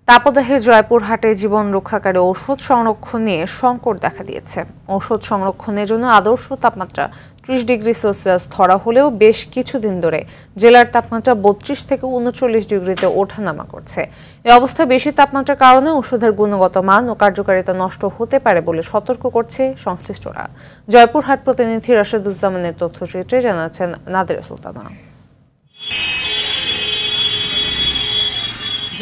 তাপদাহে জয়পুরহাটে জীবন রক্ষাকারী ঔষধ সংরক্ষণ নিয়ে সংকট দেখা দিয়েছে। ঔষধ সংরক্ষণের জন্য আদর্শ তাপমাত্রা 30 ডিগ্রি সেলসিয়াস ধরা হলেও বেশ কিছুদিন ধরে জেলার তাপমাত্রা 32 থেকে 39 ডিগ্রিতে ওঠানামা করছে। এই অবস্থায় বেশি তাপমাত্রার কারণে ওষুধের গুণগত মান ও কার্যকারিতা নষ্ট হতে পারে বলে সতর্ক করছে সংশ্লিষ্টরা। জয়পুরহাট প্রতিনিধি রাশেদুজ্জামানের তথ্যচিত্রে জানাচ্ছেন নাদিরা সুলতানা।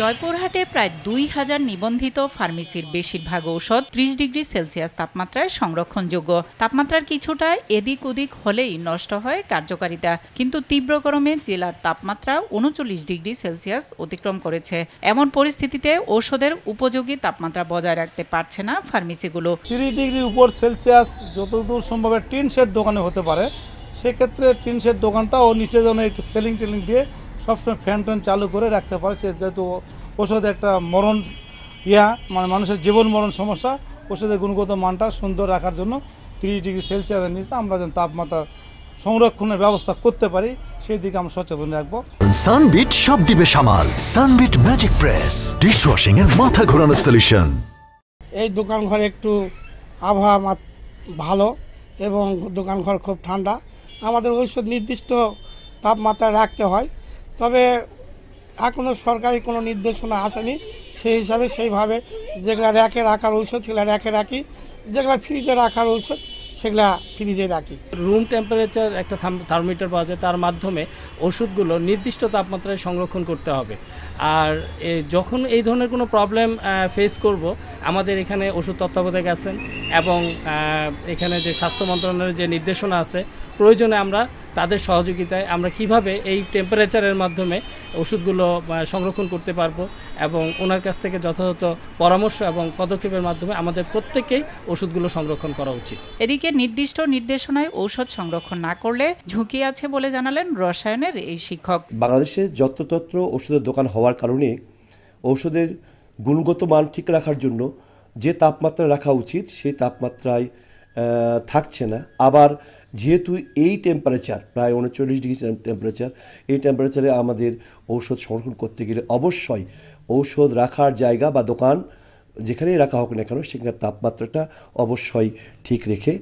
জয়পুরহাটে প্রায় 2000 নিবন্ধিত ফার্মেসির বেশিরভাগ ঔষধ 30 ডিগ্রি সেলসিয়াস তাপমাত্রায় সংরক্ষণযোগ্য। তাপমাত্রার কিছুটা এদিক ওদিক হলেই নষ্ট হয় কার্যকারিতা, কিন্তু তীব্র গরমে জেলার তাপমাত্রা 39 ডিগ্রি সেলসিয়াস অতিক্রম করেছে। এমন পরিস্থিতিতে ঔষধের উপযোগী তাপমাত্রা বজায় রাখতে পারছে না ফার্মেসিগুলো। 30 ডিগ্রি উপর সেলসিয়াস যতদূর সম্ভব টিন শেড দোকানে হতে পারে, সেক্ষেত্রে টিন শেড দোকানটা ও নিচে যেন একটু সেলিং টেলিং দিয়ে সবসময় ফ্যান ট্যান চালু করে রাখতে পারে। সে যেহেতু ওষুধ একটা মরণ মানে মানুষের জীবন মরণ সমস্যা, ওষুধের গুণগত মানটা সুন্দর রাখার জন্য 30 ডিগ্রি সেলসিয়াসের নিচে আমরা যেন তাপমাত্রা সংরক্ষণের ব্যবস্থা করতে পারি, সেই দিকে আমরা সচেতন রাখবো। সানবিট সব দিবে সামাল। সানবিট ম্যাজিক প্রেস ডিশওয়াশিং এর মাথা ঘোরানোর সলিউশন। এই দোকান ঘরে একটু আবহাওয়া ভালো এবং দোকান ঘর খুব ঠান্ডা। আমাদের ঔষধ নির্দিষ্ট তাপমাত্রায় রাখতে হয়, তবে এখনও সরকারি কোনো নির্দেশনা আসেনি। সেই হিসাবে সেইভাবে যেগুলো র্যাকে রাখার ঔষধ সেগুলো র্যাকে রাখি, যেগুলো ফ্রিজে রাখার ঔষধ সেগুলা ফ্রিজে রাখি। রুম টেম্পারেচার একটা থার্মোমিটার পাওয়া যায়, তার মাধ্যমে ওষুধগুলো নির্দিষ্ট তাপমাত্রায় সংরক্ষণ করতে হবে। আর যখন এই ধরনের কোনো প্রবলেম ফেস করব, আমাদের এখানে ওষুধ তত্ত্বাবধায়ক আছেন এবং এখানে যে স্বাস্থ্য মন্ত্রণালয়ের যে নির্দেশনা আছে, প্রয়োজনে আমরা তাদের সহযোগিতায় আমরা কিভাবে এই টেম্পারেচারের মাধ্যমে ওষুধগুলো সংরক্ষণ করতে পারবো এবং ওনার কাছ থেকে যথাযথ পরামর্শ এবং পদক্ষেপের মাধ্যমে আমাদের প্রত্যেককেই ওষুধগুলো সংরক্ষণ করা উচিত। এদিকে নির্দিষ্ট নির্দেশনায় ঔষধ সংরক্ষণ না করলে ঝুঁকি আছে বলে জানালেন রসায়নের এই শিক্ষক। বাংলাদেশে যত্রতত্র ওষুধের দোকান হওয়ার কারণে ঔষধের গুণগত মান ঠিক রাখার জন্য যে তাপমাত্রা রাখা উচিত সেই তাপমাত্রায় থাকছে না। আবার যেহেতু এই টেম্পারেচার প্রায় 39 ডিগ্রি টেম্পারেচার, এই টেম্পারেচারে আমাদের ঔষধ সংরক্ষণ করতে গেলে অবশ্যই ঔষধ রাখার জায়গা বা দোকান যেখানেই রাখা হোক না কেন সেখানে তাপমাত্রাটা অবশ্যই ঠিক রেখে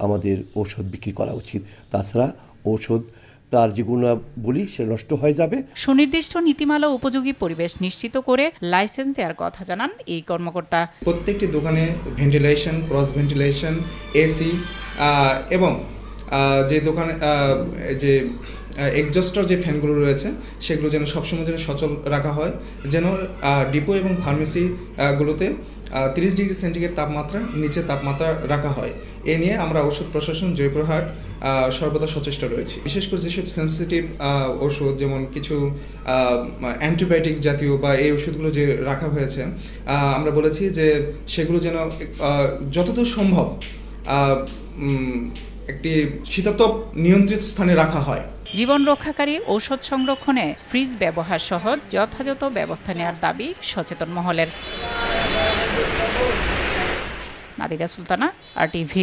আমাদের ঔষধ বিক্রি করা উচিত। তাছাড়া ঔষধ তার যে গুণাবলী সে নষ্ট হয়ে যাবে। সুনির্দিষ্ট নীতিমালা উপযোগী পরিবেশ নিশ্চিত করে লাইসেন্স দেওয়ার কথা জানান এই কর্মকর্তা। প্রত্যেকটি দোকানে ভেন্টিলেশন, ক্রস ভেন্টিলেশন, এসি এবং যে দোকানে যে এক্সজস্টার যে ফ্যানগুলো রয়েছে সেগুলো যেন সবসময় যেন সচল রাখা হয়, যেন ডিপো এবং ফার্মেসিগুলোতে 30 ডিগ্রি সেন্টিগ্রেড তাপমাত্রার নিচে তাপমাত্রা রাখা হয়। এ নিয়ে আমরা ওষুধ প্রশাসন জয়পুরহাট সর্বদা সচেষ্ট রয়েছি। বিশেষ করে যেসব সেন্সিটিভ ওষুধ যেমন কিছু অ্যান্টিবায়োটিক জাতীয় বা এই ওষুধগুলো যে রাখা হয়েছে, আমরা বলেছি যে সেগুলো যেন যতদূর সম্ভব একটি শীতাতপ নিয়ন্ত্রিত স্থানে রাখা হয়। জীবন রক্ষাকারী ঔষধ সংরক্ষণে ফ্রিজ ব্যবহার সহ যথাযথ ব্যবস্থা নেওয়ার দাবি সচেতন মহলের। নাদিরা সুলতানা, RTV।